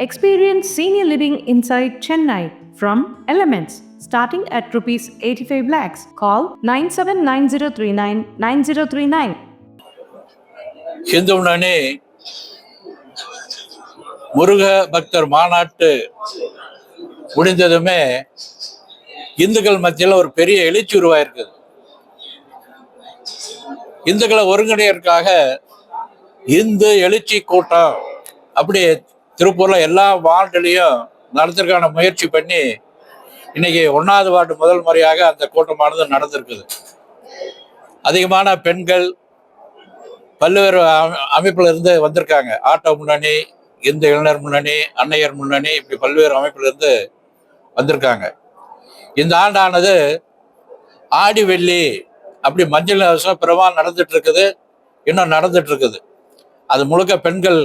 Experience senior living inside Chennai from Elements starting at rupees 85 lakhs. Call 9790399039. Hindu முன்னணி முருக பக்தர் மாநாட்டு முடிந்ததுமே இந்துக்கள் மத்தியில் ஒரு பெரிய எழுச்சி உருவாயிருக்குது. இந்துக்களை ஒருங்கிணையற்காக இந்து எழுச்சி கூட்டம் அப்படி திருப்பூர்ல எல்லா வார்டுலையும் நடத்துறதுக்கான முயற்சி பண்ணி இன்னைக்கு 1வது வார்டு முதல் முறையாக அந்த கூட்டமானது நடந்திருக்குது. அதிகமான பெண்கள் பல்வேறு அமைப்புல இருந்து வந்திருக்காங்க. ஆட்டோ முன்னணி, இந்து இளைஞர் முன்னணி, அன்னையர் முன்னணி, இப்படி பல்வேறு அமைப்புல இருந்து வந்திருக்காங்க. இந்த ஆண்டானது ஆடி வெள்ளி அப்படி மஞ்சள் அவசரம் பிரமாணம் நடந்துட்டு இருக்குது, இன்னும் நடந்துட்டு இருக்குது. அது முழுக்க பெண்கள்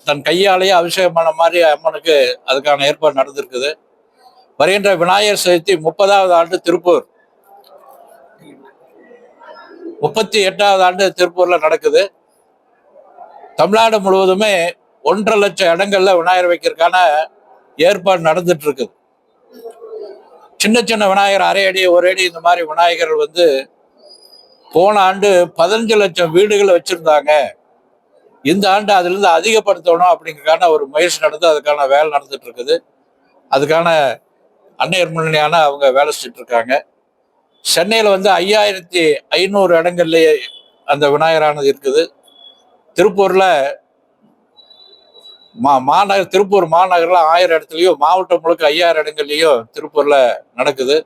தன் கையாலேயே அபிஷேகம் பண்ண மாதிரி அம்மனுக்கு அதுக்கான ஏற்பாடு நடந்திருக்குது. வருகின்ற விநாயகர் சதுர்த்தி 30வது ஆண்டு திருப்பூர், 38வது ஆண்டு திருப்பூர்ல நடக்குது. தமிழ்நாடு முழுவதுமே 1.5 லட்சம் இடங்கள்ல விநாயகர் வைக்கிறதுக்கான ஏற்பாடு நடந்துட்டு இருக்குது. சின்ன சின்ன விநாயகர், அரை அடி, 1 அடி, இந்த மாதிரி விநாயகர்கள் போன ஆண்டு 15 லட்சம் வீடுகளை வச்சிருந்தாங்க. இந்த ஆண்டு அதுல இருந்து அதிகப்படுத்தணும் அப்படிங்கிறதுக்கான ஒரு முயற்சி நடந்து அதுக்கான வேலை நடந்துட்டு இருக்குது. அதுக்கான அன்னையர் முன்னணியான அவங்க வேலை செஞ்சுட்டு இருக்காங்க. சென்னையில 5500 இடங்கள்லயே அந்த விநாயகரானது இருக்குது. திருப்பூர்ல திருப்பூர் மாநகர்ல 1000 இடத்துலயும், மாவட்டம் முழுக்க 5000 இடங்கள்லயும் திருப்பூர்ல நடக்குது.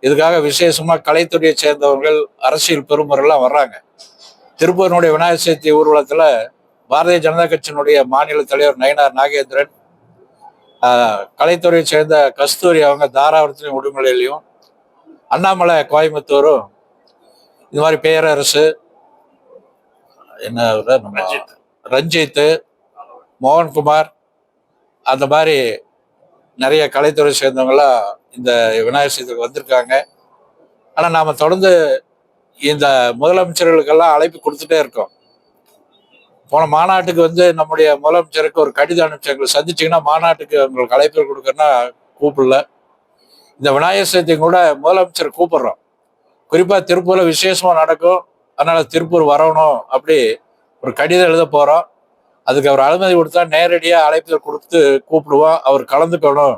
இதுக்காக விசேஷமா கலைத்துறையை சேர்ந்தவர்கள், அரசியல் பெருமரெல்லாம் வர்றாங்க. திருப்பூரினுடைய விநாயகர் சதுர்த்தி ஊர்வலத்துல பாரதிய ஜனதா கட்சியினுடைய மாநில தலைவர் நயினார் நாகேந்திரன், கலைத்துறையை சேர்ந்த கஸ்தூரி அவங்க தாராபுரத்திலையும் உடுமலையிலையும், அண்ணாமலை கோயம்புத்தூரும், இது மாதிரி பேரரசு, ரஞ்சித், மோகன்குமார், அந்த மாதிரி நிறைய கலைத்துறை சேர்ந்தவங்களாம் இந்த விநாயகர் சதுர்த்திக்கு வந்திருக்காங்க. ஆனால் நாம் தொடர்ந்து இந்த முதலமைச்சர்களுக்கெல்லாம் அழைப்பு கொடுத்துட்டே இருக்கோம். போன மாநாட்டுக்கு நம்முடைய முதலமைச்சருக்கு ஒரு கடிதம் அனுப்பிச்சாங்க, சந்திச்சிங்கன்னா மாநாட்டுக்கு உங்களுக்கு அழைப்பு கொடுக்கறனா கூப்பிடல. இந்த விநாயகர் சதுர்த்தி கூட முதலமைச்சர் கூப்பிடுறோம். குறிப்பாக திருப்பூர்ல விசேஷமாக நடக்கும், அதனால திருப்பூர் வரணும் அப்படி ஒரு கடிதம் எழுத போகிறோம். அதுக்கு அவர் அனுமதி கொடுத்தா நேரடியாக அழைப்புதல் கொடுத்து கூப்பிடுவோம், அவர் கலந்துக்கணும்.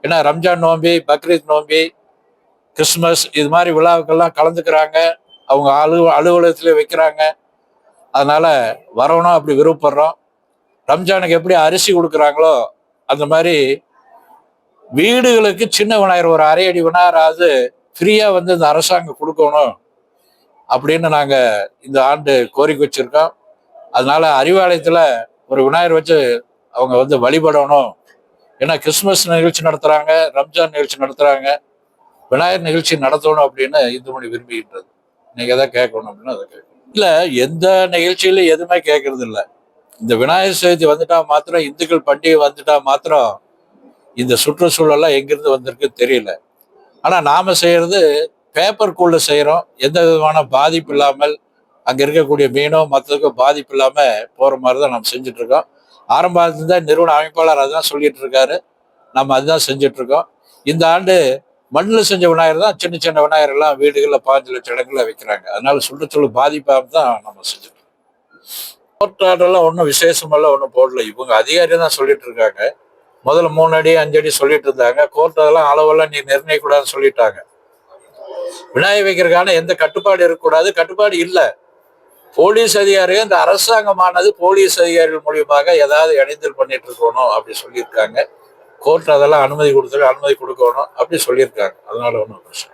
ஏன்னா ரம்ஜான் நோம்பி, பக்ரீத் நோம்பி, கிறிஸ்மஸ், இது மாதிரி விழாவுக்கெல்லாம் கலந்துக்கிறாங்க, அவங்க அலுவலகத்திலே வைக்கிறாங்க. அதனால வரணும் அப்படி விருப்பப்படுறோம். ரம்ஜானுக்கு எப்படி அரிசி கொடுக்குறாங்களோ அந்த மாதிரி வீடுகளுக்கு சின்ன விநாயகர், ஒரு அரை அடி விநாயகராவது ஃப்ரீயா இந்த அரசாங்கம் கொடுக்கணும் அப்படின்னு நாங்க இந்த ஆண்டு கோரிக்கை வச்சிருக்கோம். அதனால அறிவாலயத்துல ஒரு விநாயகர் வச்சு அவங்க வழிபடணும். ஏன்னா கிறிஸ்துமஸ் நிகழ்ச்சி நடத்துறாங்க, ரம்ஜான் நிகழ்ச்சி நடத்துறாங்க, விநாயகர் நிகழ்ச்சி நடத்தணும் அப்படின்னு இந்துமணி விரும்புகின்றது. நீங்க எதாவது கேட்கணும் அப்படின்னு அதை கேட்கணும். இல்ல, எந்த நிகழ்ச்சியில எதுவுமே கேட்கறது இல்லை. இந்த விநாயகர் சதுர்த்தி வந்துட்டா மாத்திரம், இந்துக்கள் பண்டிகை வந்துட்டா மாத்திரம் இந்த சுற்றுச்சூழல்லாம் எங்கிருந்து வந்திருக்குன்னு தெரியல. ஆனா நாம செய்யறது பேப்பருக்குள்ள செய்யறோம், எந்த விதமான பாதிப்பு இல்லாமல், அங்க இருக்கக்கூடிய மீனோ மற்றதுக்கும் பாதிப்பு இல்லாம போற மாதிரிதான் நம்ம செஞ்சுட்டு இருக்கோம். ஆரம்பத்துல நிறுவன அமைப்பாளர் அதுதான் சொல்லிட்டு இருக்காரு, நம்ம அதுதான் செஞ்சுட்டு இருக்கோம். இந்த ஆண்டு மண்ணில் செஞ்ச விநாயகர் தான், சின்ன சின்ன விநாயகர் எல்லாம் வீடுகளில் 15 லட்சம் இடங்கள்ல வைக்கிறாங்க. அதனால சுற்றுச்சூழல் பாதிப்பாக தான் நம்ம செஞ்சுட்டு இருக்கோம். கோர்ட் ஆர்டர்லாம் ஒன்றும் விசேஷமெல்லாம் ஒன்றும் போடல. இவங்க அதிகாரி தான் சொல்லிட்டு இருக்காங்க. முதல்ல 3 அடி 5 அடி சொல்லிட்டு இருந்தாங்க. கோர்ட் அதெல்லாம் அளவெல்லாம் நீ நிர்ணயிக்கூடாதுன்னு சொல்லிட்டாங்க. விநாயகர் வைக்கிறதுக்கான எந்த கட்டுப்பாடு இருக்கக்கூடாது, கட்டுப்பாடு இல்லை. போலீஸ் அதிகாரிகள், இந்த அரசாங்கமானது போலீஸ் அதிகாரிகள் மூலியமாக ஏதாவது இடைஞ்சல் பண்ணிட்டு இருக்கணும் அப்படி சொல்லியிருக்காங்க. கோர்ட் அதெல்லாம் அனுமதி கொடுக்கணும் அப்படி சொல்லியிருக்காங்க. அதனால ஒன்றும் பிரச்சனை.